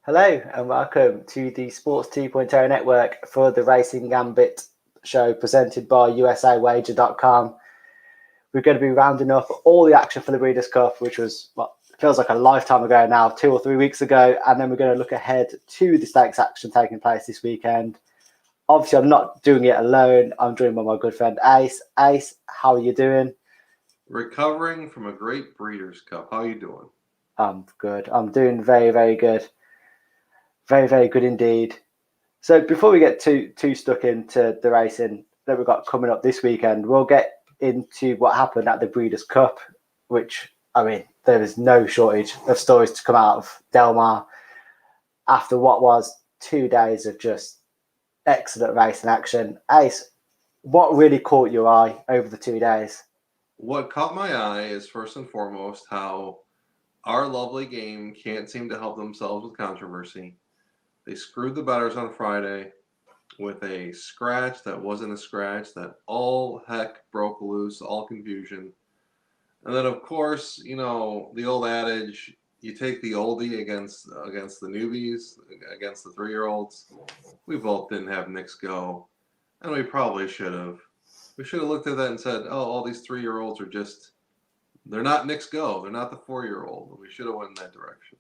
Hello and welcome to the Sports 2.0 network for the Racing Gambit show presented by USAWager.com. We're going to be rounding up all the action for the Breeders' Cup, which was what feels like a lifetime ago now, 2 or 3 weeks ago, and then we're going to look ahead to the stakes action taking place this weekend. Obviously, I'm not doing it alone. I'm joined by my good friend Ace. Ace, how are you doing? Recovering from a great Breeders' Cup. How are you doing? I'm good. I'm doing very, very good. Very, very good indeed. So before we get too stuck into the racing that we've got coming up this weekend, we'll get into what happened at the Breeders' Cup, which, I mean, there is no shortage of stories to come out of Del Mar after what was 2 days of just excellent racing action. Ace, what really caught your eye over the 2 days? What caught my eye is first and foremost how our lovely game can't seem to help themselves with controversy. They screwed the bettors on Friday with a scratch that wasn't a scratch, that all heck broke loose, all confusion. And then, of course, the old adage, you take the oldie against the newbies, against the 3-year-olds. We both didn't have Knicks go, and we probably should have. We should have looked at that and said, oh, all these 3-year-olds are they're not Knicks go. They're not the 4-year-old. We should have went in that direction.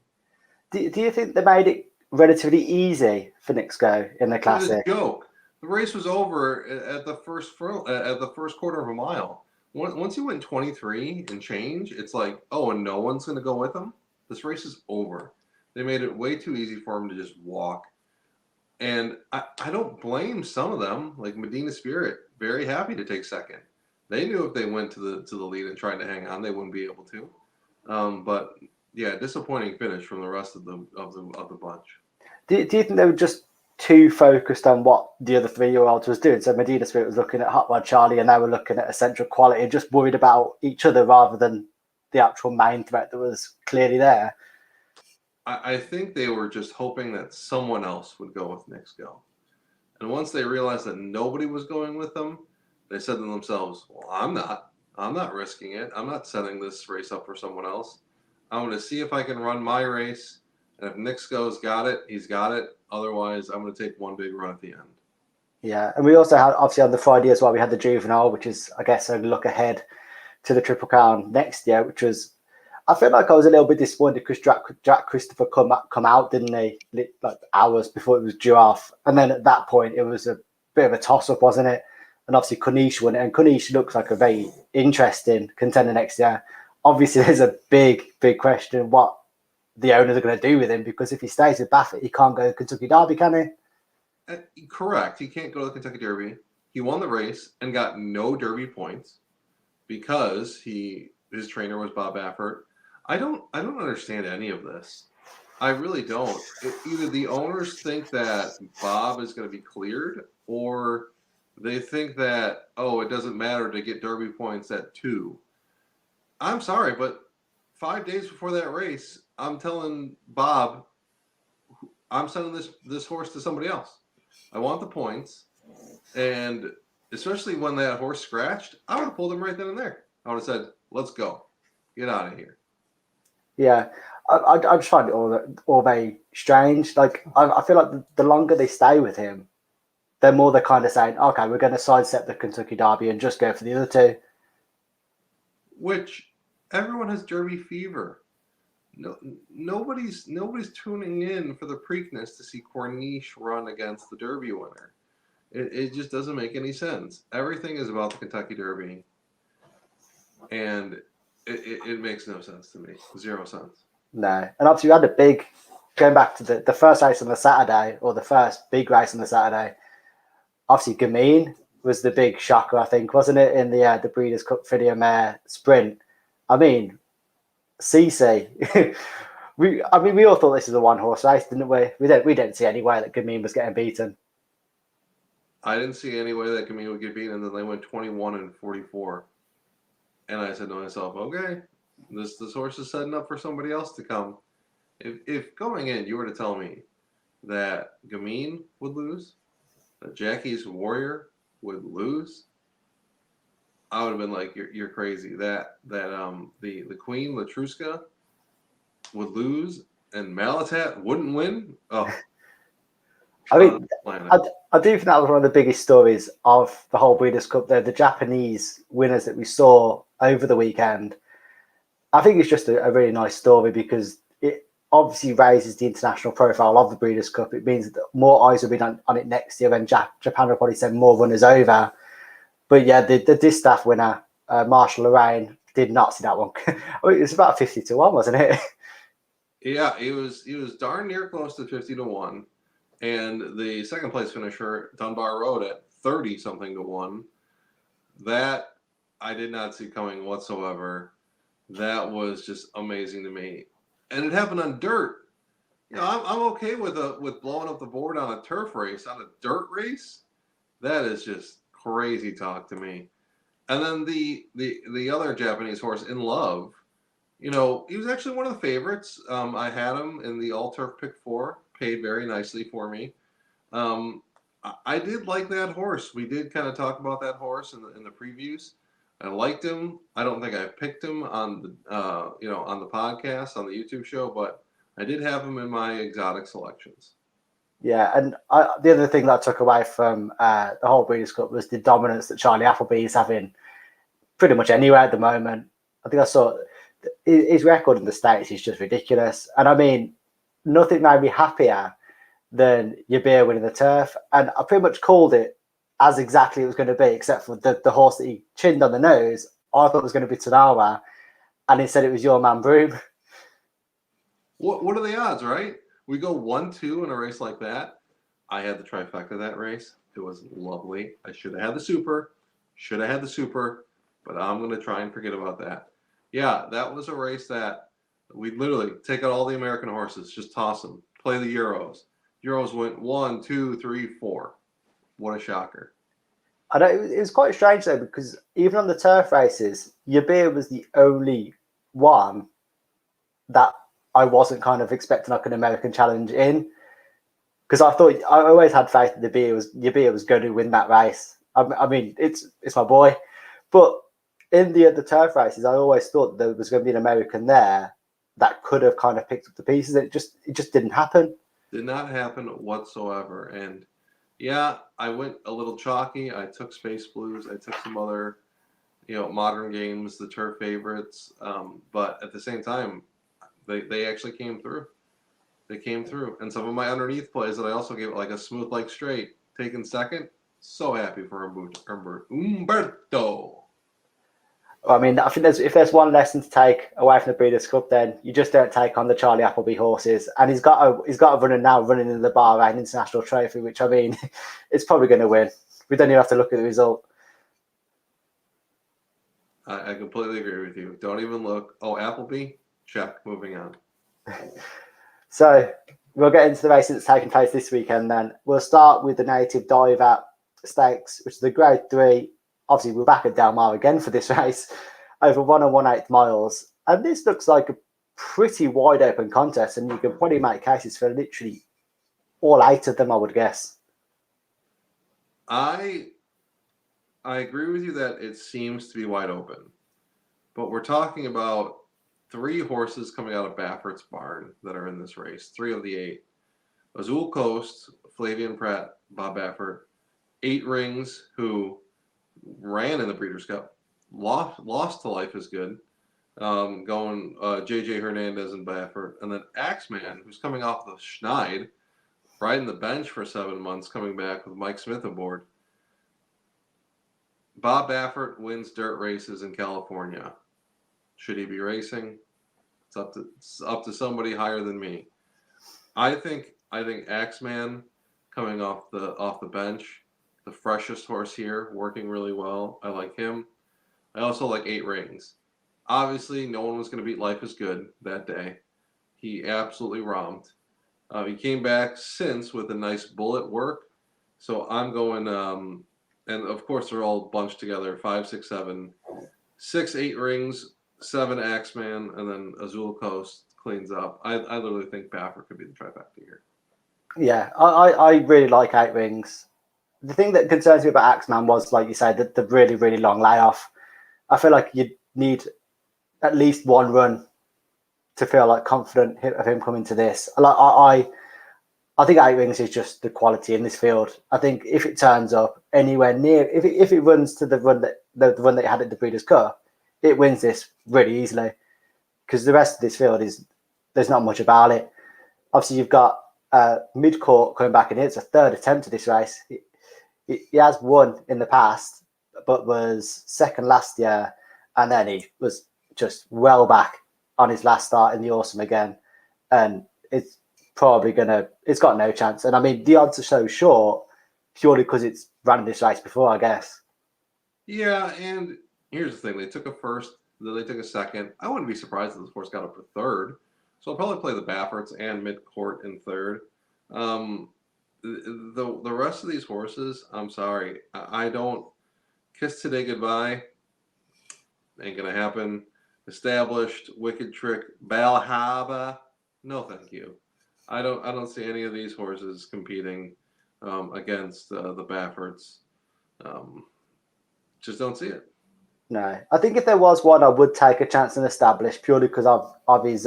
Do you think they made it relatively easy for Knicks Go in the It was a Classic? joke. The race was over at the first quarter of a mile. Once you went 23 and change, it's like, oh, and no one's going to go with them? This race is over. They made it way too easy for them to just walk. And I don't blame some of them, like Medina Spirit, very happy to take second. They knew if they went to the lead and tried to hang on, they wouldn't be able to. But yeah, disappointing finish from the rest of the bunch. Do you think they were just too focused on what the other 3-year-olds was doing? So Medina Spirit was looking at Hot Rod Charlie and they were looking at essential quality, just worried about each other rather than the actual main threat that was clearly there. I think they were just hoping that someone else would go with Knicks Go. And once they realized that nobody was going with them, they said to themselves, well, I'm not. I'm not risking it. I'm not setting this race up for someone else. I'm going to see if I can run my race. And if Knicks Go's got it, he's got it. Otherwise, I'm going to take one big run at the end. Yeah, and we also had, obviously on the Friday as well, we had the Juvenile, which is, I guess, a look ahead to the Triple Crown next year, which was, I feel like I was a little bit disappointed because Jack Christopher come out, didn't he, like hours before it was due off. And then at that point, it was a bit of a toss-up, wasn't it? And obviously Kunish won it, and Kunish looks like a very interesting contender next year. Obviously, there's a big question what the owners are going to do with him, because if he stays with Baffert, he can't go to Kentucky Derby, can he? Correct. He can't go to the Kentucky Derby. He won the race and got no Derby points because his trainer was Bob Baffert. I don't understand any of this. I really don't. Either the owners think that Bob is going to be cleared, or they think that, oh, it doesn't matter to get Derby points at 2. I'm sorry, but 5 days before that race, I'm telling Bob, I'm sending this horse to somebody else. I want the points, and especially when that horse scratched, I would have pulled him right then and there. I would have said, let's go. Get out of here. Yeah, I just find it all very strange. Like I feel like the longer they stay with him, the more they're kind of saying, okay, we're going to sidestep the Kentucky Derby and just go for the other two. Which everyone has Derby fever. No, nobody's tuning in for the Preakness to see Corniche run against the Derby winner. It just doesn't make any sense. Everything is about the Kentucky Derby, and it makes no sense to me. 0 sense. No, and obviously we had a big going back to the first race on the Saturday, or the first big race on the Saturday. Obviously, Gamine was the big shocker, I think, wasn't it, in the Breeders' Cup Filio Mare sprint? I mean, CC. we all thought this was a one-horse race, didn't we? We didn't see any way that Gamine was getting beaten. I didn't see any way that Camille would get beaten, and then they went 21 and 44. And I said to myself, okay, this horse is setting up for somebody else to come. If going in, you were to tell me that Gamine would lose, that Jackie's Warrior would lose, I would have been like, you're crazy. That the Queen Latruska would lose, and Malatat wouldn't win. Oh, I mean, planet. I do think that was one of the biggest stories of the whole Breeders' Cup, though. The Japanese winners that we saw over the weekend. I think it's just a really nice story because it obviously raises the international profile of the Breeders' Cup. It means that more eyes will be on it next year, and Japan will probably send more runners over. But yeah, the distaff winner, Marshall Lorraine, did not see that one. I mean, it was about 50-1, wasn't it? Yeah, he was darn near close to 50-1. And the second place finisher, Dunbar Road, at 30 something to 1. That I did not see coming whatsoever. That was just amazing to me. And it happened on dirt. You know, I'm okay with blowing up the board on a turf race. On a dirt race, that is just crazy talk to me. And then the other Japanese horse, In Love, you know, he was actually one of the favorites. I had him in the all turf pick 4, paid very nicely for me. I did like that horse. We did kind of talk about that horse in the previews. I liked him. I don't think I picked him on the on the podcast on the YouTube show, but I did have him in my exotic selections. Yeah, and the other thing that I took away from the whole Breeders' Cup was the dominance that Charlie Appleby is having pretty much anywhere at the moment. I think I saw his record in the States is just ridiculous. And I mean, nothing made me happier than Yabir winning the turf. And I pretty much called it as exactly it was going to be, except for the horse that he chinned on the nose. I thought it was going to be Tanawa, and instead it was Your Man Broom. What are the odds, right? We go 1-2 in a race like that. I had the trifecta of that race. It was lovely. I should have had the super. But I'm going to try and forget about that. Yeah, that was a race that we literally take out all the American horses, just toss them, play the Euros. Euros went 1, 2, 3, 4. What a shocker. I know it was quite strange though, because even on the turf races, Yabir was the only one that I wasn't kind of expecting like an American challenge in. Because I always had faith that Yabir was going to win that race. I mean, it's my boy. But in the turf races, I always thought there was going to be an American there that could have kind of picked up the pieces. It just didn't happen. Did not happen whatsoever. And yeah, I went a little chalky. I took Space Blues. I took some other, modern games, the turf favorites. But at the same time, they actually came through. They came through. And some of my underneath plays that I also gave like a smooth like straight, taken second. So happy for Umberto. I mean, I think if there's one lesson to take away from the Breeders' Cup, then you just don't take on the Charlie Appleby horses. And he's got a runner now running in the Bahrain International Trophy, which I mean, it's probably going to win. We don't even have to look at the result. I completely agree with you. Don't even look. Oh, Appleby, check. Moving on. So we'll get into the races that's taking place this weekend. Then we'll start with the Native Diver Stakes, which is the Grade 3. Obviously, we're back at Del Mar again for this race, over 1 1/8 miles. And this looks like a pretty wide open contest, and you can probably make cases for literally all 8 of them, I would guess. I agree with you that it seems to be wide open. But we're talking about 3 horses coming out of Baffert's barn that are in this race, 3 of the 8. Azul Coast, Flavian Pratt, Bob Baffert, 8 Rings, who ran in the Breeders' Cup, lost to Life is Good, going J.J. Hernandez and Baffert, and then Axeman, who's coming off the Schneid, riding the bench for 7 months, coming back with Mike Smith aboard. Bob Baffert wins dirt races in California. Should he be racing? It's up to somebody higher than me. I think Axeman coming off the bench, the freshest horse here, working really well. I like him. I also like 8 Rings. Obviously, no one was going to beat Life is Good that day. He absolutely romped. He came back since with a nice bullet work. So I'm going, and of course they're all bunched together, 5, 6, 7. 6, 8 Rings, 7 Axeman, and then Azul Coast cleans up. I literally think Baffert could be the trifecta here. Yeah, I really like 8 Rings. The thing that concerns me about Axeman was, like you said, the really, really long layoff. I feel like you'd need at least one run to feel like confident of him coming to this. Like I think Eight Wings is just the quality in this field. I think if it turns up anywhere near, if it runs to the run that the run that it had at the Breeders' Cup, it wins this really easily. Because the rest of this field there's not much about it. Obviously, you've got Midcourt coming back in here. It's a third attempt at this race. He has won in the past, but was second last year, and then he was just well back on his last start in the Awesome again, and it's got no chance. And I mean, the odds are so short purely because it's ran this race before, I guess. Yeah, and here's the thing: they took a first, then they took a second. I wouldn't be surprised if this horse got up for third. So I'll probably play the Bafferts and Midcourt in third. The rest of these horses, I'm sorry, I don't. Kiss Today Goodbye ain't gonna happen. Established, Wicked Trick, Balhaba, no thank you. I don't see any of these horses competing against the Bafferts. Just don't see it. No, I think if there was one, I would take a chance and establish purely because of his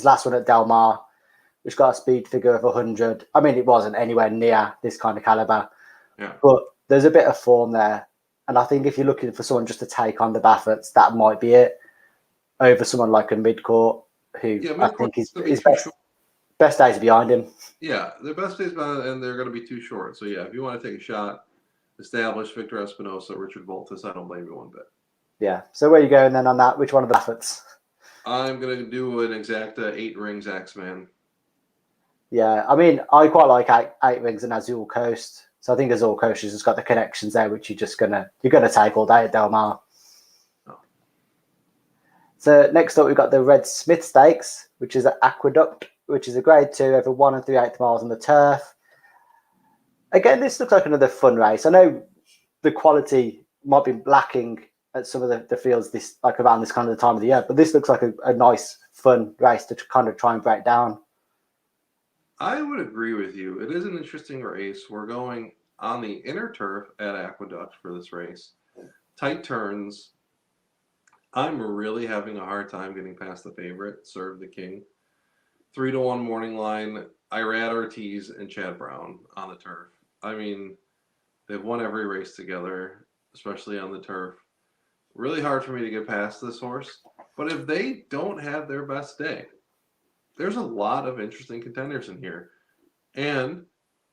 last one at Del Mar, which got a speed figure of 100. I mean, it wasn't anywhere near this kind of caliber, but there's a bit of form there. And I think if you're looking for someone just to take on the Bafferts, that might be it over someone like a Midcourt, who I think his best days are behind him. Yeah, their best days behind, and they're going to be too short. So, yeah, if you want to take a shot, establish Victor Espinosa, Richard Voltis, I don't blame you one bit. Yeah. So where are you going then on that? Which one of the Bafferts? I'm going to do an exact 8 rings X-Man. Yeah, I mean, I quite like eight Rings and Azul Coast. So I think Azul Coast has just got the connections there, which you're gonna take all day at Del Mar. Oh. So next up, we've got the Red Smith Stakes, which is at Aqueduct, which is a Grade 2 over 1 3/8 miles on the turf. Again, this looks like another fun race. I know the quality might be lacking at some of the fields this like around this kind of time of the year, but this looks like a nice, fun race to kind of try and break down. I would agree with you. It is an interesting race. We're going on the inner turf at Aqueduct for this race. Tight turns. I'm really having a hard time getting past the favorite, Serve the King. 3-1 morning line. Irad Ortiz and Chad Brown on the turf. I mean, they've won every race together, especially on the turf. Really hard for me to get past this horse. But if they don't have their best day, there's a lot of interesting contenders in here. And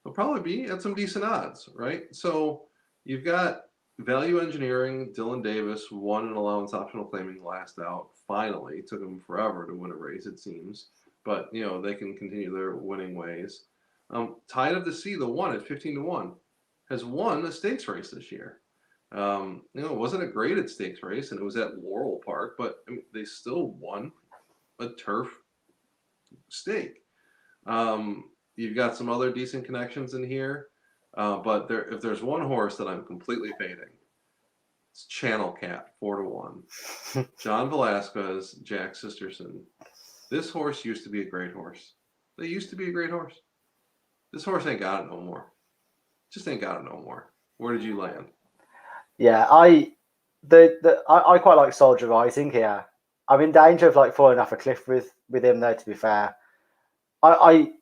they'll probably be at some decent odds, right? So you've got Value Engineering, Dylan Davis won an allowance optional claiming last out. Finally, it took them forever to win a race, it seems. But, you know, they can continue their winning ways. Tide of the Sea, the one at 15-1, has won a stakes race this year. You know, it wasn't a graded stakes race, and it was at Laurel Park, but I mean, they still won a turf stake. You've got some other decent connections in here, but if there's one horse that I'm completely fading, it's Channel Cat, 4-1. John Velasquez, Jack Sisterson. This horse used to be a great horse. They used to be a great horse. This horse ain't got it no more. Just ain't got it no more. Where did you land? Yeah, I quite like Soldier Rising here. I'm in danger of like falling off a cliff with him though. To be fair, I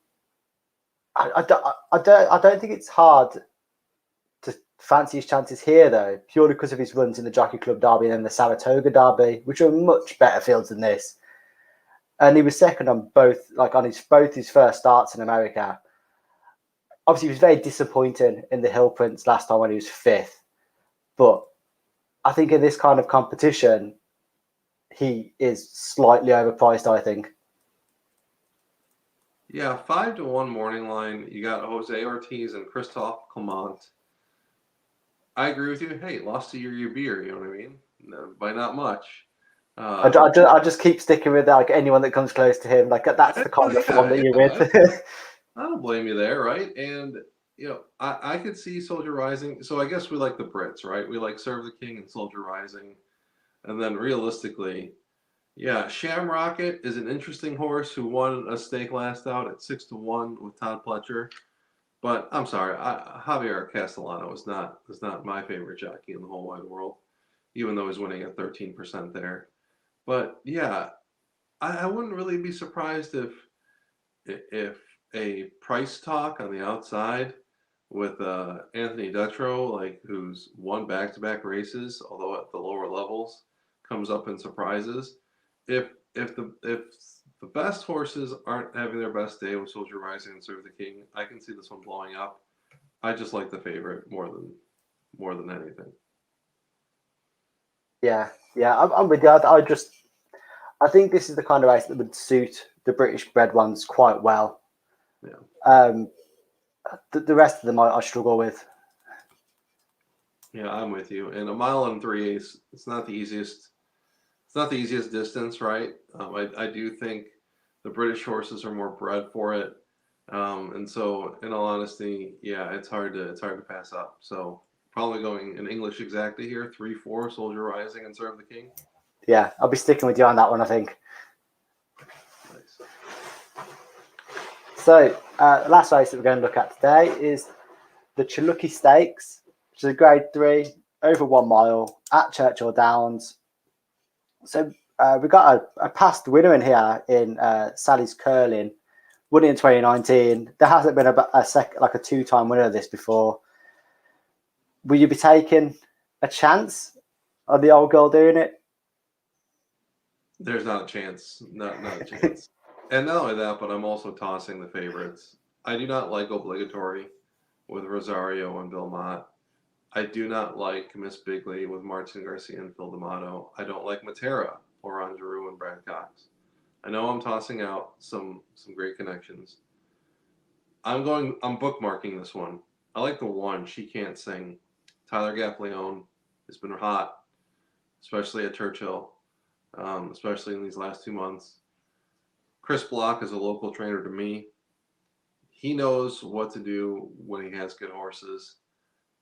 don't think it's hard to fancy his chances here though, purely because of his runs in the Jockey Club Derby and then the Saratoga Derby, which are much better fields than this. And he was second on both his first starts in America. Obviously, he was very disappointing in the Hill Prince last time when he was fifth. But I think in this kind of competition, he is slightly overpriced, I think. Yeah, 5-1 morning line. You got Jose Ortiz and Christophe Clement. I agree with you. Hey, lost to your beer, you know what I mean? No, by not much. I just keep sticking with that. Like anyone that comes close to him, like that's the kind of one that you're with. I don't blame you there, right? And you know, I could see Soldier Rising. So I guess we like the Brits, right? We like Serve the King and Soldier Rising. And then realistically, yeah, Shamrocket is an interesting horse who won a stake last out at 6-1 with Todd Pletcher. But I'm sorry, Javier Castellano is not my favorite jockey in the whole wide world, even though he's winning at 13% there. But yeah, I wouldn't really be surprised if a price talk on the outside with Anthony Dutrow, like who's won back-to-back races, although at the lower levels, comes up and surprises. If the best horses aren't having their best day with Soldier Rising and Serve the King, I can see this one blowing up. I just like the favorite more than anything. Yeah, yeah, I'm with you. I think this is the kind of race that would suit the British bred ones quite well. Yeah. The rest of them I struggle with. Yeah, I'm with you. And a mile and 3/8, it's not the easiest. It's not the easiest distance, right? I do think the British horses are more bred for it, and so in all honesty, yeah, it's hard to pass up. So probably going in English exactly here, 3-4, Soldier Rising and Serve the King. Yeah, I'll be sticking with you on that one, I think. Nice. So, the last race that we're going to look at today is the Chaluki Stakes, which is a Grade 3 over 1 mile at Churchill Downs. So we got a past winner in here in Sally's Curling, won it in 2019. There hasn't been a two-time winner of this before. Will you be taking a chance on the old girl doing it? There's not a chance. Not a chance. And not only that, but I'm also tossing the favorites. I do not like Obligatory with Rosario and Bill Mott. I do not like Miss Bigley with Martin Garcia and Phil D'Amato. I don't like Matera, Laurent Giroux, and Brad Cox. I know I'm tossing out some great connections. I'm bookmarking this one. I like the one, She Can't Sing. Tyler Gaffleone has been hot, especially at Churchill, especially in these last 2 months. Chris Block is a local trainer to me. He knows what to do when he has good horses.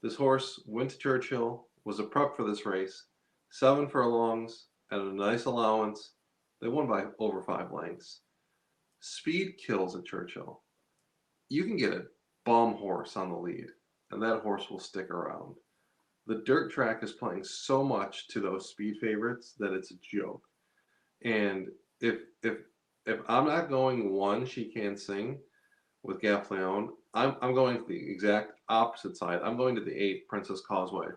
This horse went to Churchill, was a prep for this race, 7 furlongs, and a nice allowance. They won by over 5 lengths. Speed kills at Churchill. You can get a bum horse on the lead, and that horse will stick around. The dirt track is playing so much to those speed favorites that it's a joke. And if I'm not going one, She Can't Sing with Gaffleone, I'm going to the exact opposite side. I'm going to the 8, Princess Causeway.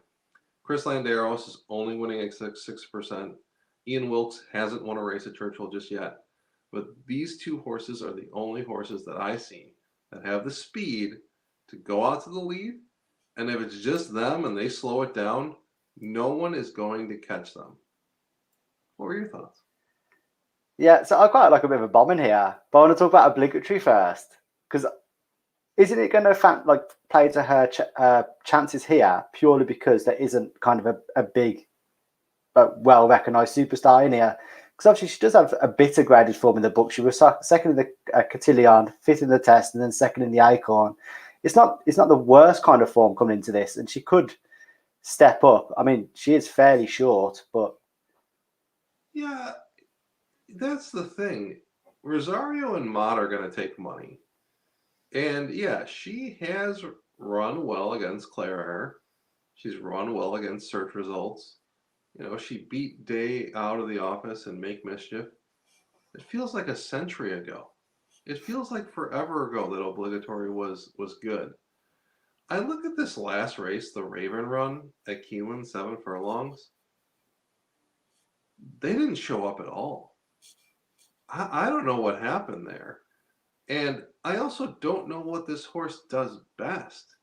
Chris Landeros is only winning at 6%. Ian Wilkes hasn't won a race at Churchill just yet. But these two horses are the only horses that I see that have the speed to go out to the lead. And if it's just them and they slow it down, no one is going to catch them. What were your thoughts? Yeah, so I quite like a bit of a bomb in here, but I want to talk about Obligatory first, because isn't it going to play to her chances here purely because there isn't kind of a big, well-recognised superstar in here? Because obviously she does have a bit of graded form in the book. She was second in the Cotillion, 5th in the Test, and then 2nd in the Acorn. It's not the worst kind of form coming into this, and she could step up. I mean, she is fairly short, but yeah, that's the thing. Rosario and Mott are going to take money. And yeah, she has run well against Claire. She's run well against search results. She beat Day out of the office and Make Mischief. It feels like a century ago. It feels like forever ago that Obligatory was good. I look at this last race, the Raven Run at Keeneland, 7 furlongs. They didn't show up at all. I don't know what happened there. And I also don't know what this horse does best.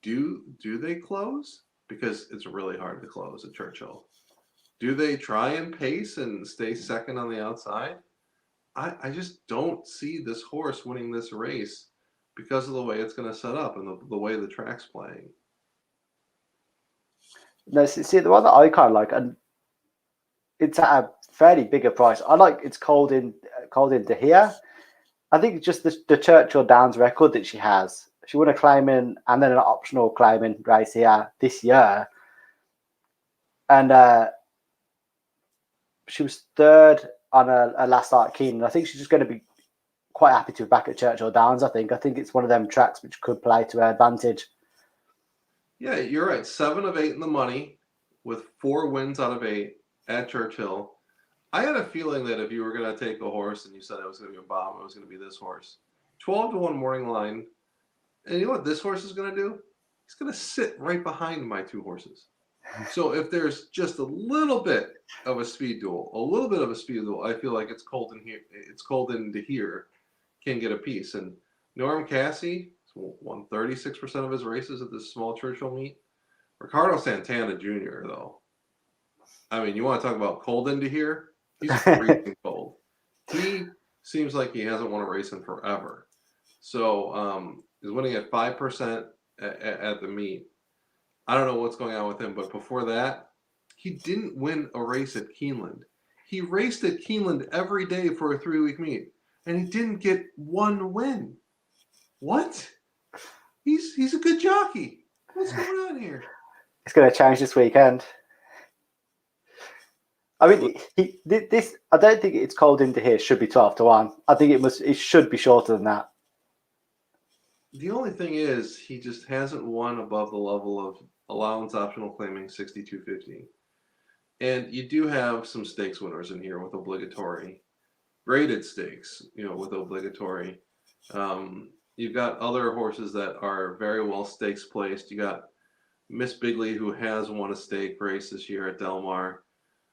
Do they close? Because it's really hard to close at Churchill. Do they try and pace and stay second on the outside? I just don't see this horse winning this race because of the way it's going to set up and the way the track's playing. no. See, the one that I kind of like, and it's at a fairly bigger price. I like it's called into here. I think just the Churchill Downs record that she has. She won a claiming and then an optional claiming race here this year, and she was 3rd on a last start at Keenan. I think she's just going to be quite happy to be back at Churchill Downs. I think it's one of them tracks which could play to her advantage. Yeah, you're right. 7 of 8 in the money with 4 wins out of 8 at Churchill. I had a feeling that if you were going to take a horse and you said it was going to be a bomb, it was going to be this horse. 12-1 morning line. And you know what this horse is going to do? He's going to sit right behind my two horses. So if there's just a little bit of a speed duel, I feel like it's cold in here. It's cold into here can get a piece. And Norm Cassie won 36% of his races at this small Churchill meet. Ricardo Santana Jr. though, I mean, you want to talk about cold into here? He's freezing cold. He seems like he hasn't won a race in forever. So he's winning at 5% at the meet. I don't know what's going on with him, but before that, he didn't win a race at Keeneland. He raced at Keeneland every day for a 3-week meet, and he didn't get one win. What? He's a good jockey. What's going on here? It's going to change this weekend. I mean, this. I don't think it's cold into here. Should be 12-1. I think it should be shorter than that. The only thing is, he just hasn't won above the level of allowance optional claiming 62.50. And you do have some stakes winners in here with obligatory, graded stakes, with obligatory. You've got other horses that are very well stakes placed. You got Miss Bigley, who has won a stake race this year at Del Mar.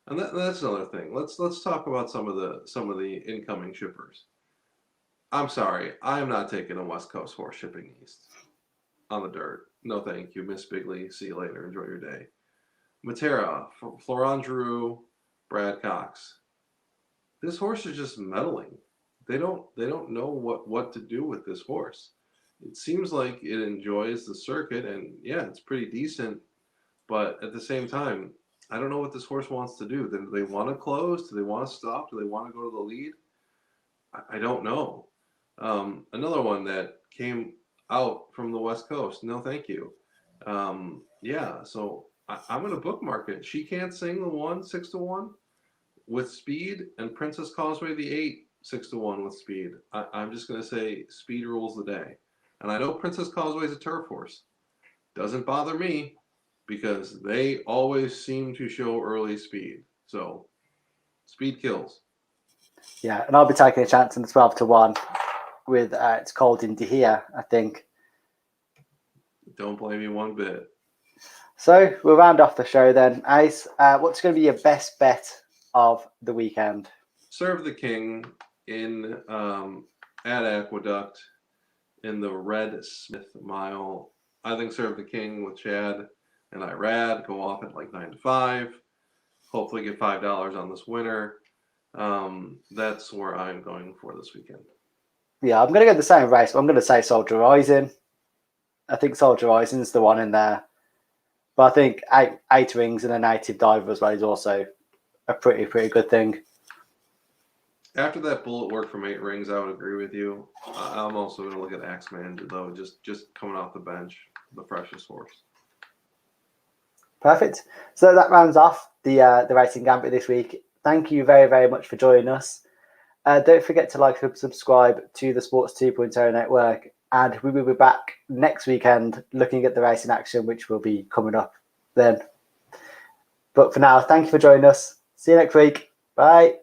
And that's another thing. Let's talk about some of the incoming shippers. I'm sorry, I am not taking a West Coast horse shipping east on the dirt. No, thank you, Miss Bigley. See you later. Enjoy your day. Matera, Florent Giroux, Brad Cox. This horse is just meddling. They don't know what to do with this horse. It seems like it enjoys the circuit, and yeah, it's pretty decent. But at the same time, I don't know what this horse wants to do. Do they want to close? Do they want to stop? Do they want to go to the lead? I don't know. Another one that came out from the West Coast. No, thank you. Yeah, so I'm going to bookmark it. She Can't Sing the 1, 6-1 with speed, and Princess Causeway the 8, 6-1 with speed. I'm just going to say speed rules the day. And I know Princess Causeway is a turf horse. Doesn't bother me because they always seem to show early speed. So speed kills. Yeah, and I'll be taking a chance on the 12-1 with it's cold into here, I think. Don't blame me one bit. So we'll round off the show then. Ace, what's going to be your best bet of the weekend? Serve the King in at Aqueduct in the Red Smith Mile. I think Serve the King with Chad and Irad go off at like 9-5. Hopefully get $5 on this winner. That's where I'm going for this weekend. Yeah, I'm going to go the same race, but I'm going to say Soldier Rising. I think Soldier Rising is the one in there. But I think eight rings and a native diver as well is also a pretty good thing. After that bullet work from 8 rings, I would agree with you. I'm also going to look at Axeman, though, just coming off the bench, the freshest horse. Perfect. So that rounds off the Racing Gambit this week. Thank you very, very much for joining us. Don't forget to like and subscribe to the Sports 2.0 network. And we will be back next weekend looking at the racing action, which will be coming up then. But for now, thank you for joining us. See you next week. Bye.